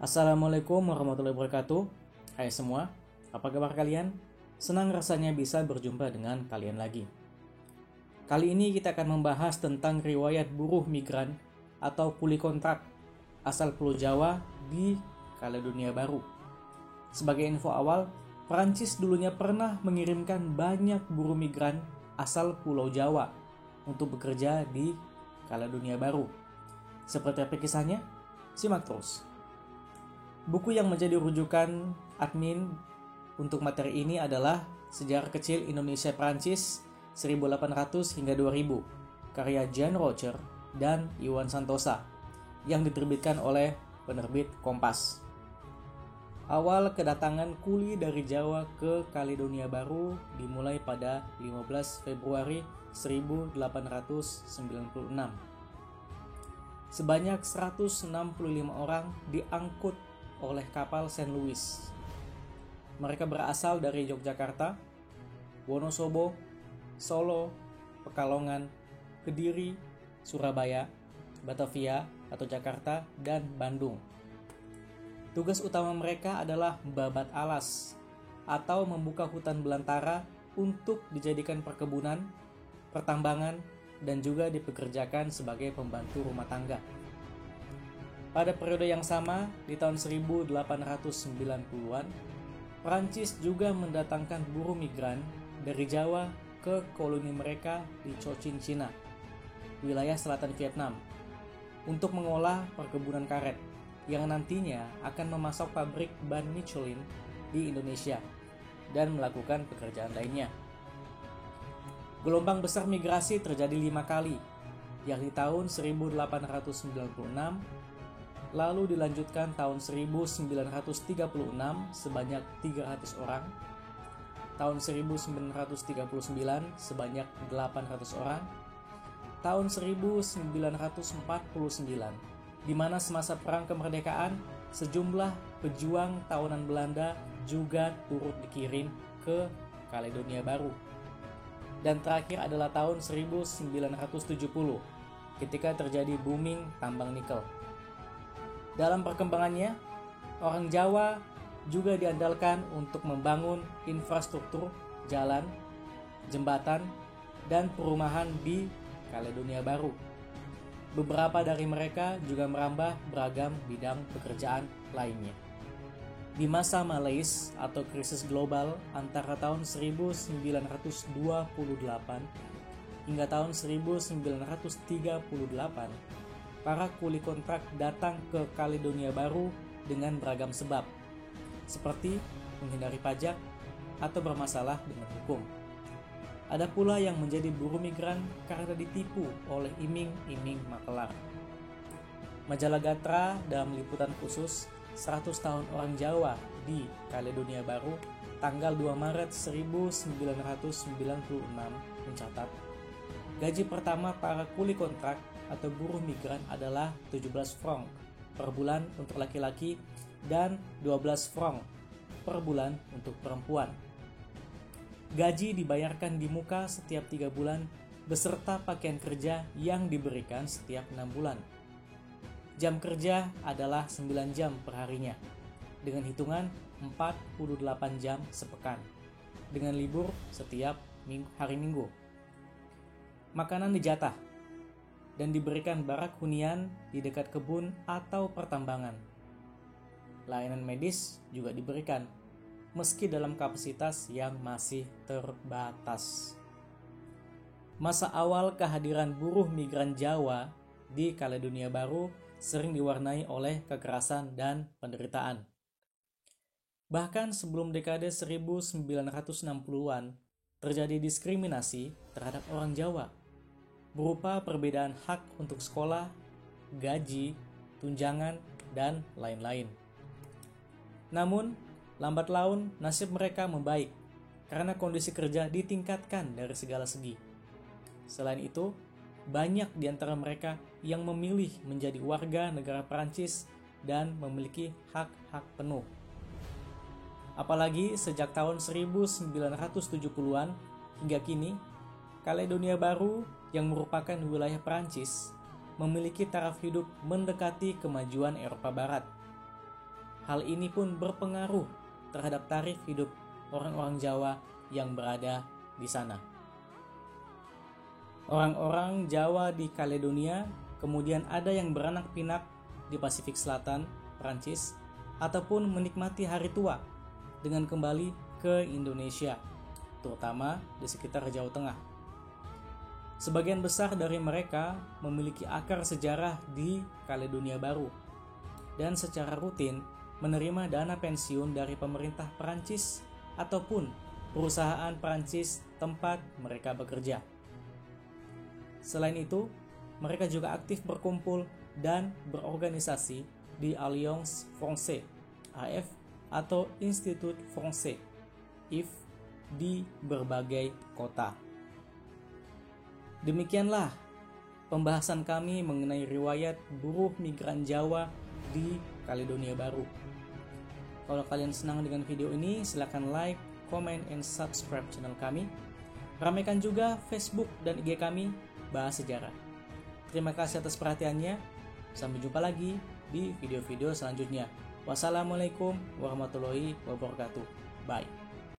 Assalamualaikum warahmatullahi wabarakatuh. Hai semua, apa kabar kalian? Senang rasanya bisa berjumpa dengan kalian lagi. Kali ini kita akan membahas tentang riwayat buruh migran atau kuli kontrak asal Pulau Jawa di Kaledonia Baru. Sebagai info awal, Prancis dulunya pernah mengirimkan banyak buruh migran asal Pulau Jawa untuk bekerja di Kaledonia Baru. Seperti apa kisahnya? Simak terus. Buku yang menjadi rujukan admin untuk materi ini adalah Sejarah Kecil Indonesia Prancis 1800 hingga 2000, karya Jean Rocher dan Iwan Santosa, yang diterbitkan oleh penerbit Kompas. Awal kedatangan kuli dari Jawa ke Kaledonia Baru dimulai pada 15 Februari 1896. Sebanyak 165 orang diangkut oleh kapal St. Louis. Mereka berasal dari Yogyakarta, Wonosobo, Solo, Pekalongan, Kediri, Surabaya, Batavia atau Jakarta, dan Bandung. Tugas utama mereka adalah membabat alas atau membuka hutan belantara untuk dijadikan perkebunan, pertambangan, dan juga dipekerjakan sebagai pembantu rumah tangga. Pada periode yang sama, di tahun 1890-an, Prancis juga mendatangkan buruh migran dari Jawa ke koloni mereka di Cochin, Cina, wilayah selatan Vietnam, untuk mengolah perkebunan karet yang nantinya akan memasok pabrik ban Michelin di Indonesia dan melakukan pekerjaan lainnya. Gelombang besar migrasi terjadi 5 kali, yakni tahun 1896, lalu dilanjutkan tahun 1936 sebanyak 300 orang, tahun 1939 sebanyak 800 orang, tahun 1949, di mana semasa Perang Kemerdekaan sejumlah pejuang tawanan Belanda juga turut dikirim ke Kaledonia Baru. Dan terakhir adalah tahun 1970 ketika terjadi booming tambang nikel. Dalam perkembangannya, orang Jawa juga diandalkan untuk membangun infrastruktur jalan, jembatan, dan perumahan di Kaledonia Baru. Beberapa dari mereka juga merambah beragam bidang pekerjaan lainnya. Di masa Malaise atau krisis global antara tahun 1928 hingga tahun 1938, para kuli kontrak datang ke Kaledonia Baru dengan beragam sebab, seperti menghindari pajak atau bermasalah dengan hukum. Ada pula yang menjadi buruh migran karena ditipu oleh iming-iming makelar. Majalah Gatra dalam liputan khusus 100 tahun orang Jawa di Kaledonia Baru tanggal 2 Maret 1996 mencatat, gaji pertama para kuli kontrak atau buruh migran adalah 17 franc per bulan untuk laki-laki dan 12 franc per bulan untuk perempuan. Gaji dibayarkan di muka setiap 3 bulan beserta pakaian kerja yang diberikan setiap 6 bulan. Jam kerja adalah 9 jam per harinya dengan hitungan 48 jam sepekan dengan libur setiap hari Minggu. Makanan dijatah dan diberikan barak hunian di dekat kebun atau pertambangan. Layanan medis juga diberikan, meski dalam kapasitas yang masih terbatas. Masa awal kehadiran buruh migran Jawa di Kaledonia Baru sering diwarnai oleh kekerasan dan penderitaan. Bahkan sebelum dekade 1960-an, terjadi diskriminasi terhadap orang Jawa, berupa perbedaan hak untuk sekolah, gaji, tunjangan, dan lain-lain. Namun, lambat laun nasib mereka membaik karena kondisi kerja ditingkatkan dari segala segi. Selain itu, banyak di antara mereka yang memilih menjadi warga negara Prancis dan memiliki hak-hak penuh. Apalagi sejak tahun 1970-an hingga kini, Kaledonia Baru yang merupakan wilayah Prancis memiliki taraf hidup mendekati kemajuan Eropa Barat. Hal ini pun berpengaruh terhadap tarif hidup orang-orang Jawa yang berada di sana. Orang-orang Jawa di Kaledonia kemudian ada yang beranak pinak di Pasifik Selatan, Prancis, ataupun menikmati hari tua dengan kembali ke Indonesia, terutama di sekitar Jawa Tengah. Sebagian besar dari mereka memiliki akar sejarah di Kaledonia Baru dan secara rutin menerima dana pensiun dari pemerintah Prancis ataupun perusahaan Prancis tempat mereka bekerja. Selain itu, mereka juga aktif berkumpul dan berorganisasi di Alliance Française (AF) atau Institut Français (IF) di berbagai kota. Demikianlah pembahasan kami mengenai riwayat buruh migran Jawa di Kaledonia Baru. Kalau kalian senang dengan video ini, silakan like, comment, and subscribe channel kami. Ramaikan juga Facebook dan IG kami, Bahas Sejarah. Terima kasih atas perhatiannya. Sampai jumpa lagi di video-video selanjutnya. Wassalamualaikum warahmatullahi wabarakatuh. Bye.